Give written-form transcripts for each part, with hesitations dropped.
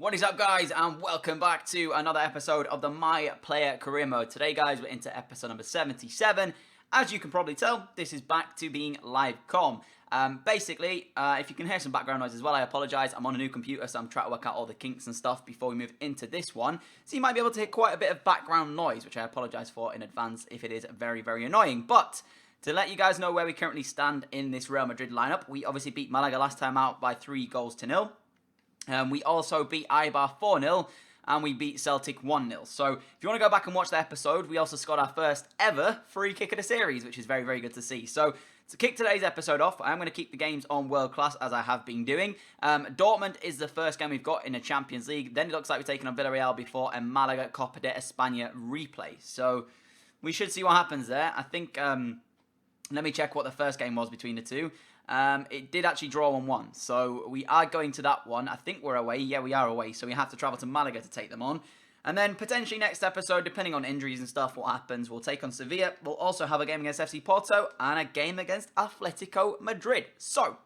What is up, guys, and welcome back to another episode of the My Player Career Mode. Today, guys, we're into episode number 77. As you can probably tell, this is back to being live com. Basically, if you can hear some background noise as well, I apologise. I'm on a new computer, so I'm trying to work out all the kinks and stuff before we move into this one. So you might be able to hear quite a bit of background noise, which I apologise for in advance if it is very, very annoying. But to let you guys know where we currently stand in this Real Madrid lineup, we obviously beat Malaga last time out by 3-0. We also beat Eibar 4-0, and we beat Celtic 1-0. So if you want to go back and watch the episode, we also scored our first ever free kick of the series, which is very, very good to see. So to kick today's episode off, I'm going to keep the games on world class as I have been doing. Dortmund is the first game we've got in the Champions League. Then it looks like we're taking on Villarreal before a Malaga Copa de España replay. So we should see what happens there. I think, let me check what the first game was between the two. It did actually draw 1-1, so we are going to that one. I think we're away. Yeah, we are away, so we have to travel to Malaga to take them on. And then potentially next episode, depending on injuries and stuff, what happens, we'll take on Sevilla. We'll also have a game against FC Porto and a game against Atletico Madrid. So,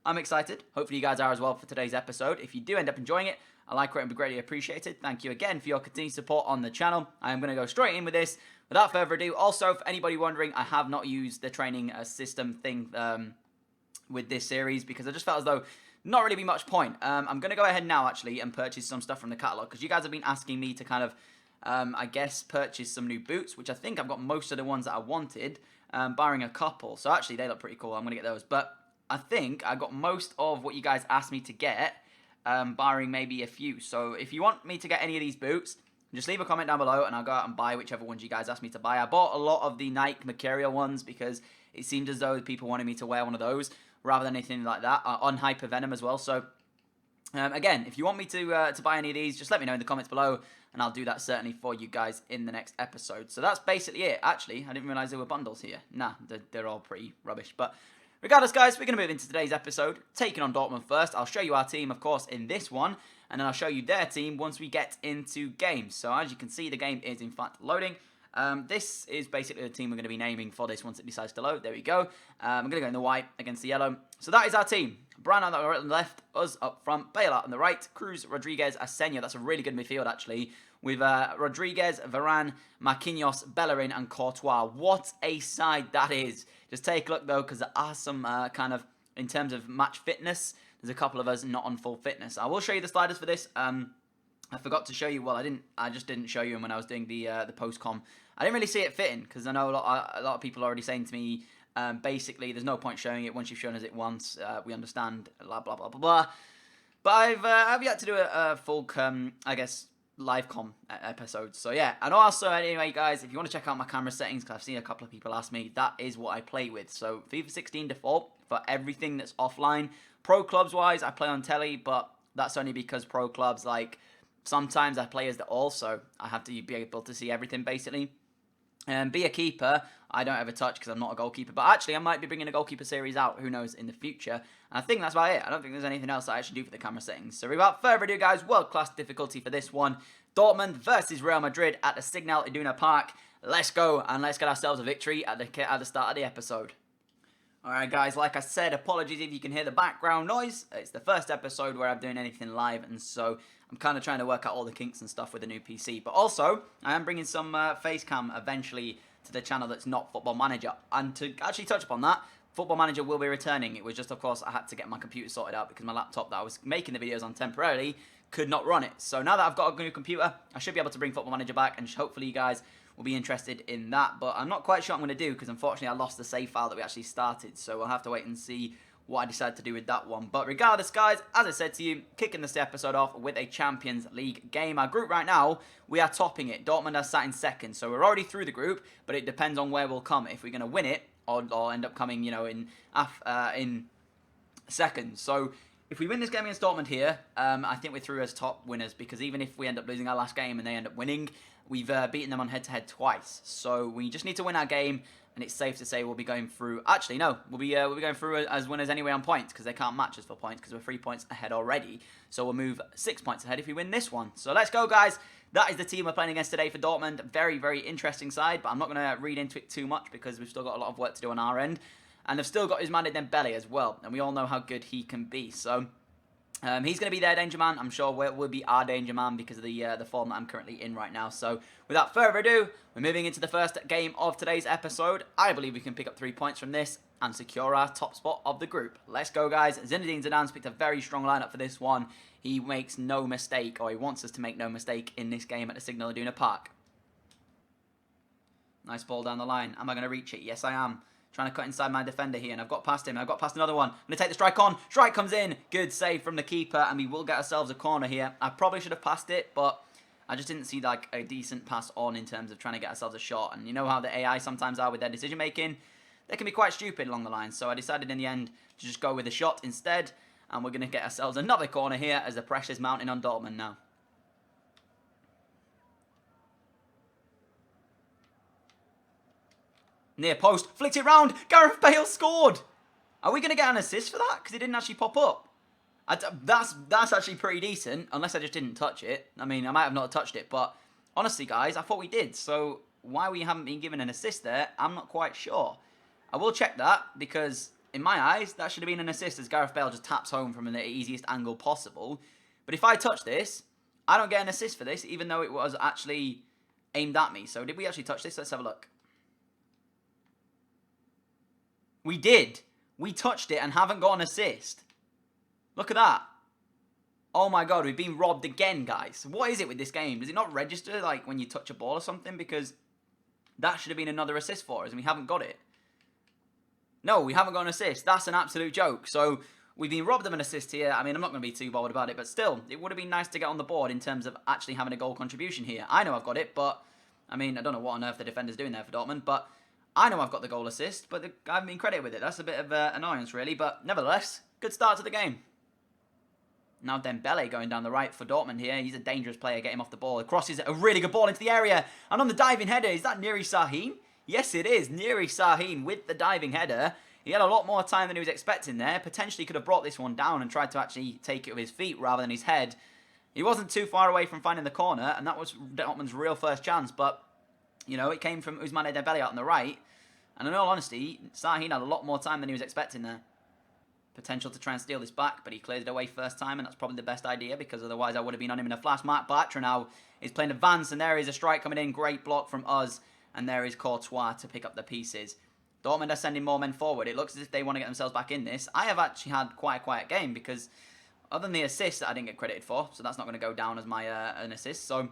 I'm excited. Hopefully you guys are as well for today's episode. If you do end up enjoying it, a like rate would be greatly appreciated. Thank you again for your continued support on the channel. I am going to go straight in with this. Without further ado, also, for anybody wondering, I have not used the training system thing with this series because I just felt as though not really be much point. I'm going to go ahead now actually and purchase some stuff from the catalogue because you guys have been asking me to kind of, I guess, purchase some new boots, which I think I've got most of the ones that I wanted, barring a couple. So actually they look pretty cool. I'm going to get those. But I think I got most of what you guys asked me to get, barring maybe a few. So if you want me to get any of these boots, just leave a comment down below and I'll go out and buy whichever ones you guys asked me to buy. I bought a lot of the Nike Mercurial ones because it seemed as though people wanted me to wear one of those rather than anything like that, on Hypervenom as well. So, again, if you want me to buy any of these, just let me know in the comments below, and I'll do that certainly for you guys in the next episode. So that's basically it. Actually, I didn't realise there were bundles here. Nah, they're all pretty rubbish. But regardless, guys, we're going to move into today's episode, taking on Dortmund first. I'll show you our team, of course, in this one, and then I'll show you their team once we get into games. So as you can see, the game is, in fact, loading. This is basically the team we're going to be naming for this once it decides to load. There we go. I'm going to go in the white against the yellow. So that is our team. Brown on the left, us up front, Bale on the right, Cruz, Rodriguez, Asenio. That's a really good midfield, actually, with Rodriguez, Varane, Marquinhos, Bellerin, and Courtois. What a side that is. Just take a look, though, because there are some kind of, in terms of match fitness, there's a couple of us not on full fitness. I will show you the sliders for this. I forgot to show you. Well, I just didn't show you them when I was doing the post-com. I didn't really see it fitting because I know a lot of people are already saying to me, basically, there's no point showing it once you've shown us it once. We understand, blah, blah, blah, blah, blah. But I've yet to do a full, I guess, live com episode. So, yeah. And also, anyway, guys, if you want to check out my camera settings, because I've seen a couple of people ask me, that is what I play with. So, FIFA 16 default for everything that's offline. Pro Clubs-wise, I play on telly, but that's only because Pro Clubs, like, sometimes I play as the all, so I have to be able to see everything, basically. Be a keeper, I don't ever touch because I'm not a goalkeeper. But actually, I might be bringing a goalkeeper series out, who knows, in the future. And I think that's about it. I don't think there's anything else I actually do for the camera settings. So without further ado, guys, world-class difficulty for this one. Dortmund versus Real Madrid at the Signal Iduna Park. Let's go, and let's get ourselves a victory at the start of the episode. Alright, guys, like I said, apologies if you can hear the background noise. It's the first episode where I'm doing anything live, and so I'm kind of trying to work out all the kinks and stuff with the new PC. But also, I am bringing some face cam eventually to the channel that's not Football Manager. And to actually touch upon that, Football Manager will be returning. It was just, of course, I had to get my computer sorted out because my laptop that I was making the videos on temporarily could not run it. So now that I've got a new computer, I should be able to bring Football Manager back, and hopefully you guys will be interested in that. But I'm not quite sure what I'm going to do because unfortunately I lost the save file that we actually started. So we'll have to wait and see what I decide to do with that one. But regardless, guys, as I said to you, kicking this episode off with a Champions League game. Our group right now, we are topping it. Dortmund are sat in second. So we're already through the group, but it depends on where we'll come. If we're going to win it or end up coming, you know, in second. So if we win this game against Dortmund here, I think we're through as top winners because even if we end up losing our last game and they end up winning, we've beaten them on head-to-head twice. So we just need to win our game, and it's safe to say we'll be going through. Actually, no, we'll be going through as winners anyway on points because they can't match us for points because we're 3 points ahead already. So we'll move 6 points ahead if we win this one. So let's go, guys. That is the team we're playing against today for Dortmund. Very, very interesting side, but I'm not going to read into it too much because we've still got a lot of work to do on our end. And they've still got Ousmane Dembele as well, and we all know how good he can be. So He's going to be their danger man. I'm sure will be our danger man because of the form that I'm currently in right now. So without further ado, we're moving into the first game of today's episode. I believe we can pick up 3 points from this and secure our top spot of the group. Let's go, guys. Zinedine Zidane's picked a very strong lineup for this one. He makes no mistake, or he wants us to make no mistake in this game at the Signal Iduna Park. Nice ball down the line. Am I going to reach it? Yes, I am. Trying to cut inside my defender here, and I've got past him. I've got past another one. I'm going to take the strike on. Strike comes in. Good save from the keeper, and we will get ourselves a corner here. I probably should have passed it, but I just didn't see like a decent pass on in terms of trying to get ourselves a shot. And you know how the AI sometimes are with their decision making? They can be quite stupid along the line. So I decided in the end to just go with a shot instead, and we're going to get ourselves another corner here as the pressure's mounting on Dortmund now. Near post, flicked it round. Gareth Bale scored. Are we going to get an assist for that? Because it didn't actually pop up. That's actually pretty decent, unless I just didn't touch it. I mean, I might have not touched it, but honestly, guys, I thought we did. So why we haven't been given an assist there, I'm not quite sure. I will check that, because in my eyes, that should have been an assist as Gareth Bale just taps home from the easiest angle possible. But if I touch this, I don't get an assist for this, even though it was actually aimed at me. So did we actually touch this? Let's have a look. We did. We touched it and haven't got an assist. Look at that. Oh my god, we've been robbed again, guys. What is it with this game? Does it not register like when you touch a ball or something? Because that should have been another assist for us and we haven't got it. No, we haven't got an assist. That's an absolute joke. So we've been robbed of an assist here. I mean, I'm not going to be too bothered about it, but still, it would have been nice to get on the board in terms of actually having a goal contribution here. I know I've got it, but I mean, I don't know what on earth the defender's doing there for Dortmund, but I know I've got the goal assist, but I haven't been credited with it. That's a bit of annoyance, really. But nevertheless, good start to the game. Now Dembele going down the right for Dortmund here. He's a dangerous player. Get him off the ball. It crosses a really good ball into the area. And on the diving header, is that Nuri Sahin? Yes, it is. Nuri Sahin with the diving header. He had a lot more time than he was expecting there. Potentially could have brought this one down and tried to actually take it with his feet rather than his head. He wasn't too far away from finding the corner, and that was Dortmund's real first chance. But, you know, it came from Ousmane Dembele out on the right. And in all honesty, Sahin had a lot more time than he was expecting there. Potential to try and steal this back, but he cleared it away first time, and that's probably the best idea, because otherwise I would have been on him in a flash. Marc Bartra now is playing advance, and there is a strike coming in. Great block from us, and there is Courtois to pick up the pieces. Dortmund are sending more men forward. It looks as if they want to get themselves back in this. I have actually had quite a quiet game, because other than the assist that I didn't get credited for, so that's not going to go down as my an assist, so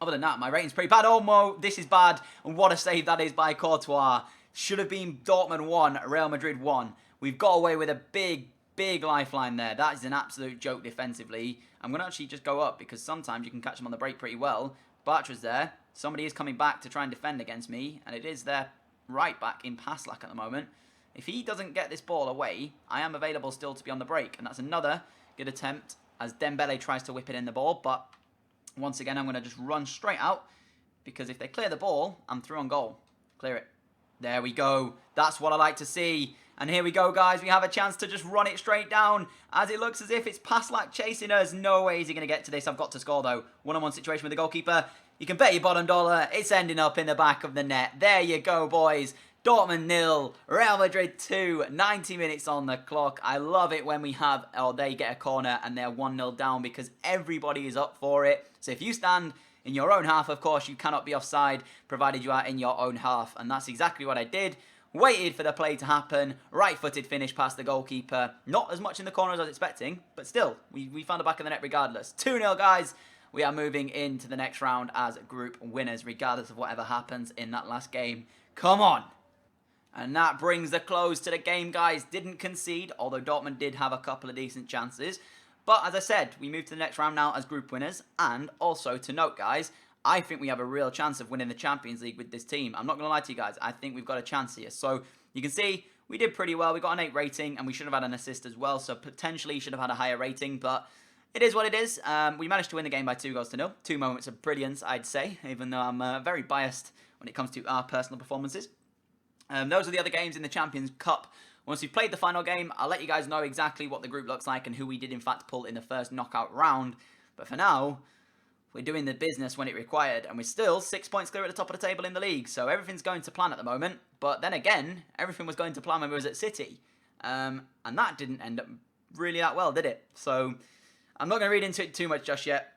other than that, my rating's pretty bad. Oh, Mo, this is bad, and what a save that is by Courtois. Should have been Dortmund 1, Real Madrid 1. We've got away with a big, big lifeline there. That is an absolute joke defensively. I'm going to actually just go up because sometimes you can catch them on the break pretty well. Bartra's there. Somebody is coming back to try and defend against me, and it is their right back in Paslak at the moment. If he doesn't get this ball away, I am available still to be on the break, and that's another good attempt as Dembele tries to whip it in the ball, but once again, I'm going to just run straight out because if they clear the ball, I'm through on goal. Clear it. There we go. That's what I like to see. And here we go, guys. We have a chance to just run it straight down as it looks as if it's Paslak chasing us. No way is he going to get to this. I've got to score, though. One-on-one situation with the goalkeeper. You can bet your bottom dollar it's ending up in the back of the net. There you go, boys. Dortmund 0, Real Madrid 2, 90 minutes on the clock. I love it when we have, or they get a corner and they're 1-0 down because everybody is up for it. So if you stand in your own half, of course, you cannot be offside, provided you are in your own half. And that's exactly what I did. Waited for the play to happen. Right-footed finish past the goalkeeper. Not as much in the corner as I was expecting, but still, we found the back of the net regardless. 2-0, guys. We are moving into the next round as group winners, regardless of whatever happens in that last game. Come on. And that brings the close to the game, guys. Didn't concede, although Dortmund did have a couple of decent chances. But as I said, we move to the next round now as group winners. And also to note, guys, I think we have a real chance of winning the Champions League with this team. I'm not going to lie to you guys. I think we've got a chance here. So you can see we did pretty well. We got an 8 rating and we should have had an assist as well. So potentially should have had a higher rating. But it is what it is. We managed to win the game by 2-0. 2 moments of brilliance, I'd say. Even though I'm very biased when it comes to our personal performances. Those are the other games in the Champions Cup. Once we've played the final game, I'll let you guys know exactly what the group looks like and who we did in fact pull in the first knockout round. But for now, we're doing the business when it required, and we're still 6 points clear at the top of the table in the league, so everything's going to plan at the moment. But then again, everything was going to plan when we was at City, and that didn't end up really that well, did it? So I'm not going to read into it too much just yet.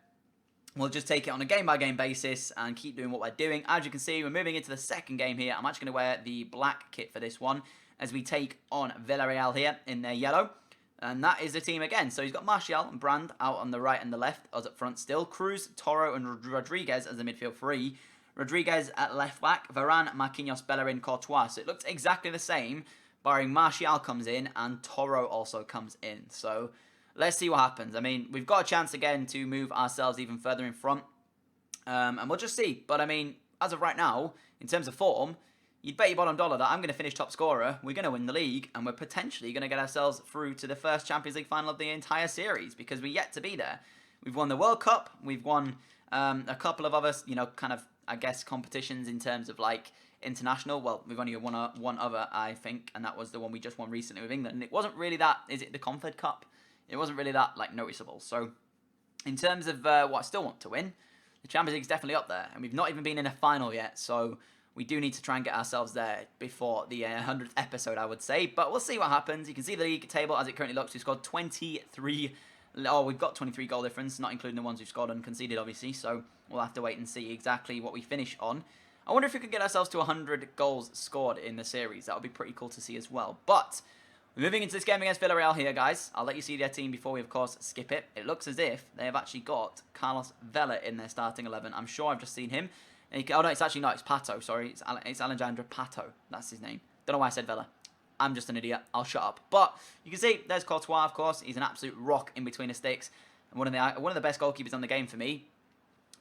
We'll just take it on a game-by-game basis and keep doing what we're doing. As you can see, we're moving into the second game here. I'm actually going to wear the black kit for this one as we take on Villarreal here in their yellow. And that is the team again. So he's got Martial and Brand out on the right and the left, us up front still. Cruz, Toro, and Rodriguez as the midfield three. Rodriguez at left back, Varane, Marquinhos, Bellerin, Courtois. So it looks exactly the same, barring Martial comes in and Toro also comes in. So let's see what happens. I mean, we've got a chance again to move ourselves even further in front. And we'll just see. But I mean, as of right now, in terms of form, you'd bet your bottom dollar that I'm going to finish top scorer, we're going to win the league, and we're potentially going to get ourselves through to the first Champions League final of the entire series, because we're yet to be there. We've won the World Cup, we've won a couple of other, kind of, I guess, competitions in terms of, like, international. Well, we've only won one other, I think, and that was the one we just won recently with England. And it wasn't really that, is it the Confed Cup? It wasn't really that, like, noticeable. So, in terms of what I still want to win, the Champions League's definitely up there, and we've not even been in a final yet, so we do need to try and get ourselves there before the 100th episode, I would say. But we'll see what happens. You can see the league table as it currently looks. We've scored 23. Oh, we've got 23 goal difference, not including the ones we've scored and conceded, obviously. So we'll have to wait and see exactly what we finish on. I wonder if we could get ourselves to 100 goals scored in the series. That would be pretty cool to see as well. But we're moving into this game against Villarreal here, guys. I'll let you see their team before we, of course, skip it. It looks as if they have actually got Carlos Vela in their starting 11. I'm sure I've just seen him. Oh, no, it's actually not. It's Pato, sorry. It's Alejandro Pato. That's his name. Don't know why I said Vela. I'm just an idiot. I'll shut up. But you can see there's Courtois, of course. He's an absolute rock in between the sticks. And one of the best goalkeepers on the game for me.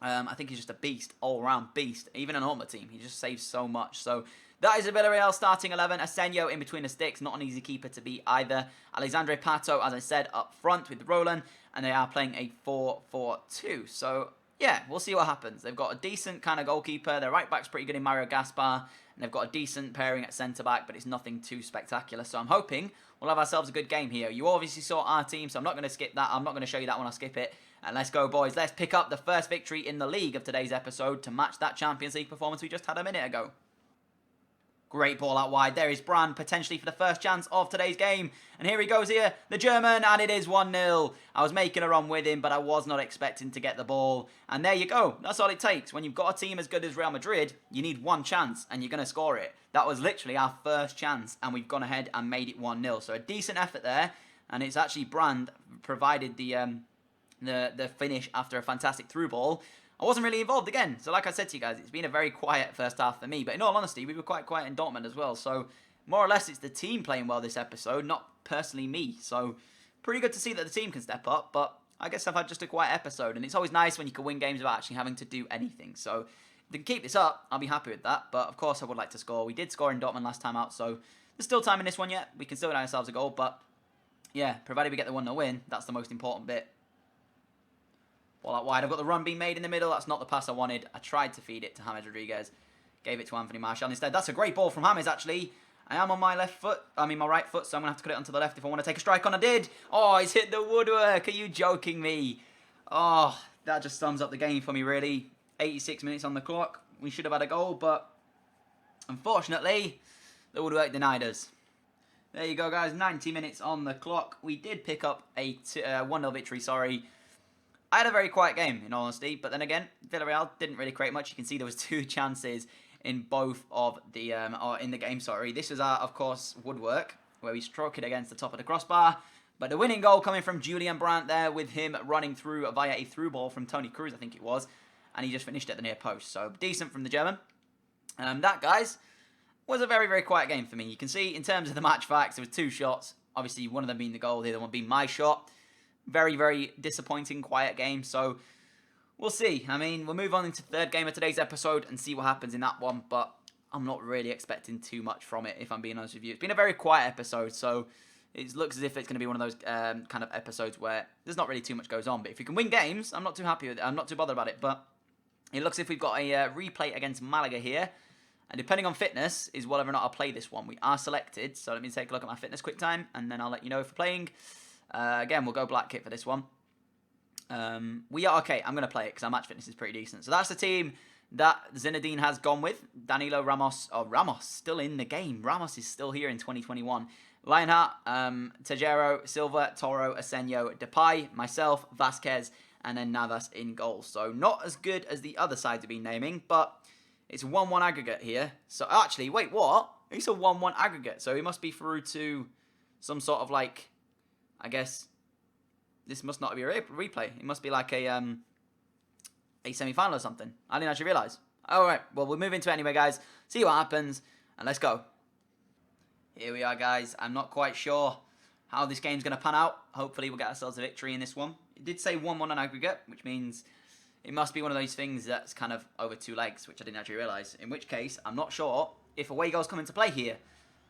I think he's just a beast, all-round beast. Even an Ultimate team. He just saves so much. So that is a Villarreal starting 11. Asenio in between the sticks. Not an easy keeper to beat either. Alexandre Pato, as I said, up front with Roland. And they are playing a 4-4-2. So yeah, we'll see what happens. They've got a decent kind of goalkeeper. Their right back's pretty good in Mario Gaspar. And they've got a decent pairing at centre-back, but it's nothing too spectacular. So I'm hoping we'll have ourselves a good game here. You obviously saw our team, so I'm not going to skip that. I'm not going to show you that when I skip it. And let's go, boys. Let's pick up the first victory in the league of today's episode to match that Champions League performance we just had a minute ago. Great ball out wide. There is Brand, potentially for the first chance of today's game. And here he goes here, the German, and it is 1-0. I was making a run with him, but I was not expecting to get the ball. And there you go. That's all it takes. When you've got a team as good as Real Madrid, you need one chance, and you're going to score it. That was literally our first chance, and we've gone ahead and made it 1-0. So a decent effort there, and it's actually Brand provided the finish after a fantastic through ball. I wasn't really involved again. So like I said to you guys, it's been a very quiet first half for me. But in all honesty, we were quite quiet in Dortmund as well. So more or less, it's the team playing well this episode, not personally me. So pretty good to see that the team can step up. But I guess I've had just a quiet episode. And it's always nice when you can win games without actually having to do anything. So if they can keep this up, I'll be happy with that. But of course, I would like to score. We did score in Dortmund last time out. So there's still time in this one yet. We can still get ourselves a goal. But yeah, provided we get the 1-0 win, that's the most important bit. Ball out wide. I've got the run being made in the middle. That's not the pass I wanted. I tried to feed it to James Rodriguez. Gave it to Anthony Martial instead. That's a great ball from James, actually. I am on my right foot, so I'm going to have to cut it onto the left if I want to take a strike on. I did. Oh, he's hit the woodwork. Are you joking me? Oh, that just sums up the game for me, really. 86 minutes on the clock. We should have had a goal, but unfortunately, the woodwork denied us. There you go, guys. 90 minutes on the clock. We did pick up a 1-0 victory, sorry. I had a very quiet game, in all honesty, but then again, Villarreal didn't really create much. You can see there was 2 chances in both of the, or in the game, sorry. This was our, of course, woodwork, where we struck it against the top of the crossbar. But the winning goal coming from Julian Brandt there, with him running through via a through ball from Toni Kroos, I think it was. And he just finished at the near post. So, decent from the German. That, guys, was a very, very quiet game for me. You can see, in terms of the match facts, there was 2 shots. Obviously, one of them being the goal, the other one being my shot. Very, very disappointing, quiet game. So, we'll see. I mean, we'll move on into the third game of today's episode and see what happens in that one. But I'm not really expecting too much from it, if I'm being honest with you. It's been a very quiet episode, so it looks as if it's going to be one of those kind of episodes where there's not really too much goes on. But if we can win games, I'm not too happy with it. I'm not too bothered about it. But it looks as if we've got a replay against Malaga here. And depending on fitness is whether or not I'll play this one. We are selected, so let me take a look at my fitness quick time, and then I'll let you know if we're playing. Again, we'll go black kit for this one. We are okay. I'm going to play it because our match fitness is pretty decent. So that's the team that Zinedine has gone with. Danilo Ramos. Oh, Ramos still in the game. Ramos is still here in 2021. Lionheart, Tejero, Silva, Toro, Asenio, Depay, myself, Vasquez, and then Navas in goal. So not as good as the other sides have been naming, but it's a 1-1 aggregate here. So actually, wait, what? It's a 1-1 aggregate. So he must be through to some sort of like, I guess, this must not be a replay. It must be like a semi-final or something. I didn't actually realise. Alright, well, we'll move into it anyway, guys. See what happens, and let's go. Here we are, guys. I'm not quite sure how this game's going to pan out. Hopefully we'll get ourselves a victory in this one. It did say 1-1 on aggregate, which means it must be one of those things that's kind of over 2 legs, which I didn't actually realise. In which case, I'm not sure if away goals come into play here.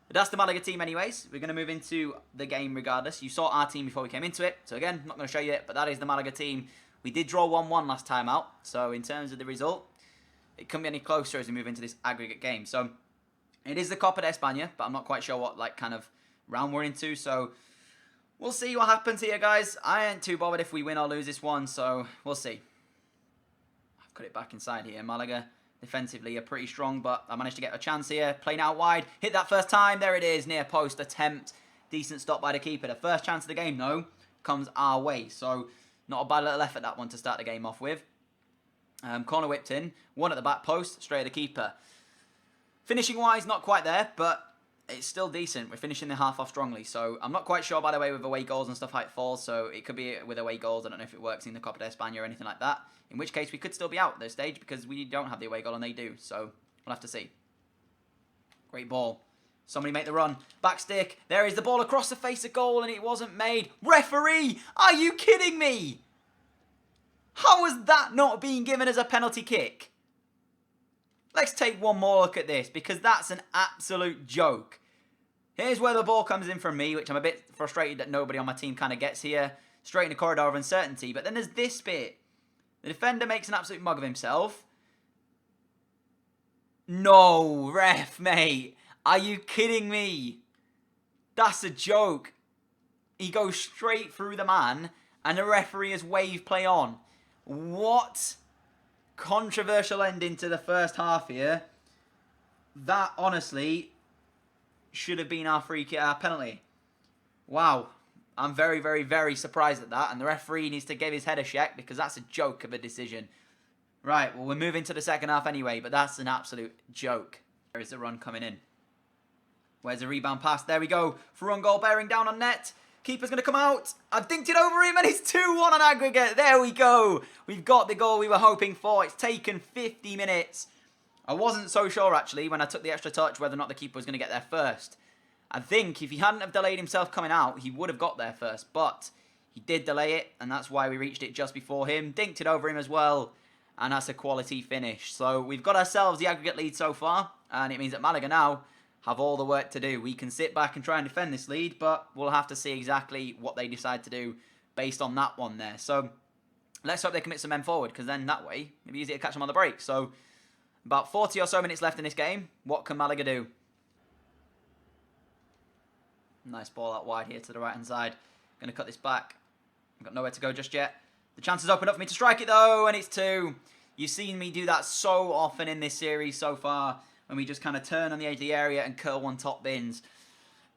But that's the Malaga team anyways. We're going to move into the game regardless. You saw our team before we came into it. So again, I'm not going to show you it, but that is the Malaga team. We did draw 1-1 last time out. So in terms of the result, it couldn't be any closer as we move into this aggregate game. So it is the Copa de España, but I'm not quite sure what like kind of round we're into. So we'll see what happens here, guys. I ain't too bothered if we win or lose this one, so we'll see. I've cut it back inside here. Malaga defensively are pretty strong, but I managed to get a chance here. Playing out wide. Hit that first time. There it is. Near post attempt. Decent stop by the keeper. The first chance of the game, though, comes our way. So not a bad little effort, that one, to start the game off with. Corner whipped in. One at the back post. Straight at the keeper. Finishing-wise, not quite there, but it's still decent. We're finishing the half off strongly, so I'm not quite sure, by the way, with away goals and stuff how it falls, so it could be with away goals. I don't know if it works in the Copa de España or anything like that, in which case we could still be out at this stage because we don't have the away goal and they do, so we'll have to see. Great ball. Somebody make the run. Back stick. There is the ball across the face of goal and it wasn't made. Referee! Are you kidding me? How is that not being given as a penalty kick? Let's take one more look at this, because that's an absolute joke. Here's where the ball comes in from me, which I'm a bit frustrated that nobody on my team kind of gets here. Straight in the corridor of uncertainty. But then there's this bit. The defender makes an absolute mug of himself. No, ref, mate. Are you kidding me? That's a joke. He goes straight through the man, and the referee has waved play on. What? Controversial ending to the first half here. That honestly should have been our free kick, our penalty. Wow. I'm very, very, very surprised at that. And the referee needs to give his head a check because that's a joke of a decision. Right, well, we're moving to the second half anyway, but that's an absolute joke. There is the run coming in. Where's the rebound pass? There we go. Through on goal, bearing down on net. Keeper's going to come out. I've dinked it over him and it's 2-1 on aggregate. There we go. We've got the goal we were hoping for. It's taken 50 minutes. I wasn't so sure, actually, when I took the extra touch, whether or not the keeper was going to get there first. I think if he hadn't have delayed himself coming out, he would have got there first. But he did delay it, and that's why we reached it just before him. Dinked it over him as well, and that's a quality finish. So we've got ourselves the aggregate lead so far, and it means that Malaga now have all the work to do. We can sit back and try and defend this lead, but we'll have to see exactly what they decide to do based on that one there. So let's hope they commit some men forward, because then that way it'll be easy to catch them on the break. So about 40 or so minutes left in this game. What can Malaga do? Nice ball out wide here to the right-hand side. Going to cut this back. I've got nowhere to go just yet. The chance is open up for me to strike it, though, and it's 2. You've seen me do that so often in this series so far, when we just kind of turn on the edge of the area and curl one top bins.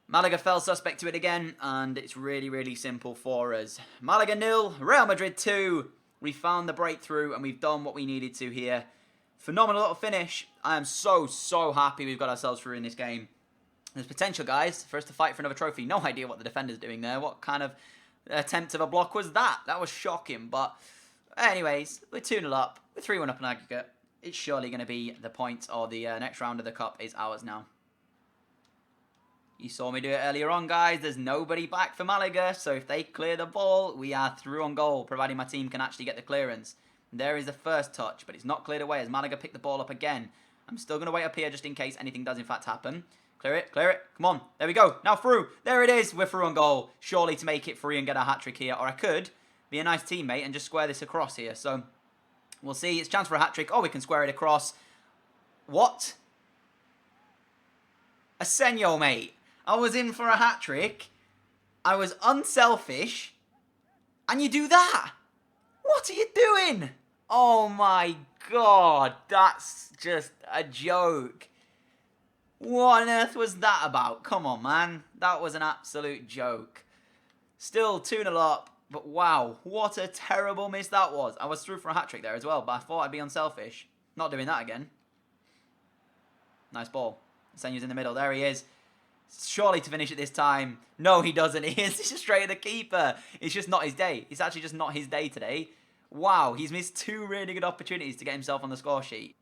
Malaga fell suspect to it again, and it's really, really simple for us. Malaga 0, Real Madrid 2. We found the breakthrough, and we've done what we needed to here. Phenomenal little finish. I am so, so happy we've got ourselves through in this game. There's potential, guys, for us to fight for another trophy. No idea what the defender's doing there. What kind of attempt of a block was that? That was shocking, but anyways, we're 2-0 up. We're 3-1 up in aggregate. It's surely going to be the point, or the next round of the cup is ours now. You saw me do it earlier on, guys. There's nobody back for Malaga, so if they clear the ball, we are through on goal, providing my team can actually get the clearance. There is the first touch, but it's not cleared away as Malaga pick the ball up again. I'm still going to wait up here just in case anything does in fact happen. Clear it, clear it. Come on. There we go. Now through. There it is. We're through on goal. Surely to make it free and get a hat-trick here. Or I could be a nice teammate and just square this across here. So we'll see. It's a chance for a hat-trick. Oh, we can square it across. What? Asenio, mate. I was in for a hat-trick. I was unselfish. And you do that? What are you doing? Oh my God. That's just a joke. What on earth was that about? Come on, man. That was an absolute joke. Still 2-0 up, but wow, what a terrible miss that was. I was through for a hat-trick there as well, but I thought I'd be unselfish. Not doing that again. Nice ball. Senyu's in the middle. There he is. Surely to finish it this time. No, he doesn't. He is just straight at the keeper. It's just not his day. It's actually just not his day today. Wow, he's missed 2 really good opportunities to get himself on the score sheet.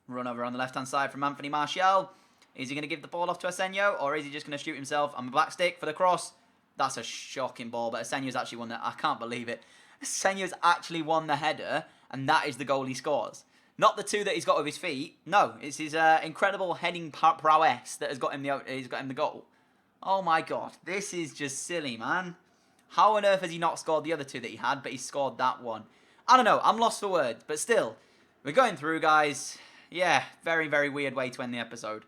Run over on the left-hand side from Anthony Martial. Is he going to give the ball off to Asenio, or is he just going to shoot himself on the back stick for the cross? That's a shocking ball, but Asenio's actually won that. I can't believe it. Asenio's actually won the header, and that is the goal he scores. Not the 2 that he's got with his feet. No, it's his incredible heading prowess that has got him the goal. Oh my god, this is just silly, man. How on earth has he not scored the other 2 that he had, but he scored that one? I don't know, I'm lost for words, but still, we're going through, guys. Yeah, very, very weird way to end the episode.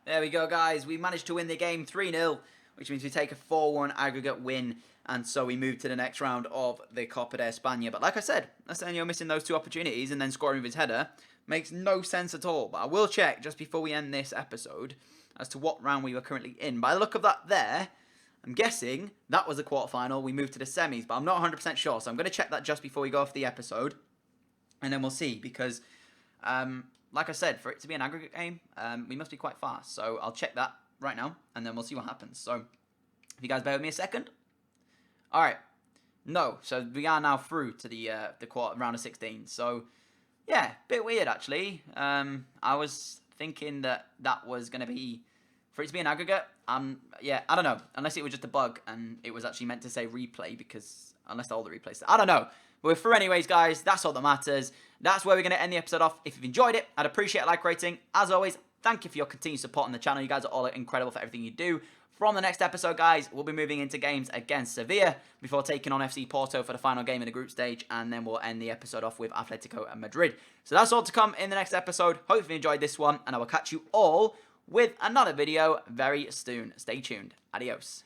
There we go, guys. We managed to win the game 3-0, which means we take a 4-1 aggregate win, and so we move to the next round of the Copa de España. But like I said, Asenio missing those 2 opportunities and then scoring with his header makes no sense at all. But I will check just before we end this episode as to what round we were currently in. By the look of that there, I'm guessing that was the quarterfinal. We moved to the semis, but I'm not 100% sure. So I'm going to check that just before we go off the episode, and then we'll see, because like I said, for it to be an aggregate game, we must be quite fast. So I'll check that right now, and then we'll see what happens. So if you guys bear with me a second. All right. No, so we are now through to the round of 16. So yeah, bit weird actually. I was thinking that was going to be, for it to be an aggregate. Yeah, I don't know, unless it was just a bug and it was actually meant to say replay, because unless all the replays, I don't know. But we're through anyways, guys. That's all that matters. That's where we're going to end the episode off. If you've enjoyed it, I'd appreciate a like rating. As always, thank you for your continued support on the channel. You guys are all incredible for everything you do. From the next episode, guys, we'll be moving into games against Sevilla before taking on FC Porto for the final game in the group stage, and then we'll end the episode off with Atletico and Madrid. So that's all to come in the next episode. Hopefully you enjoyed this one, and I will catch you all with another video very soon. Stay tuned. Adios.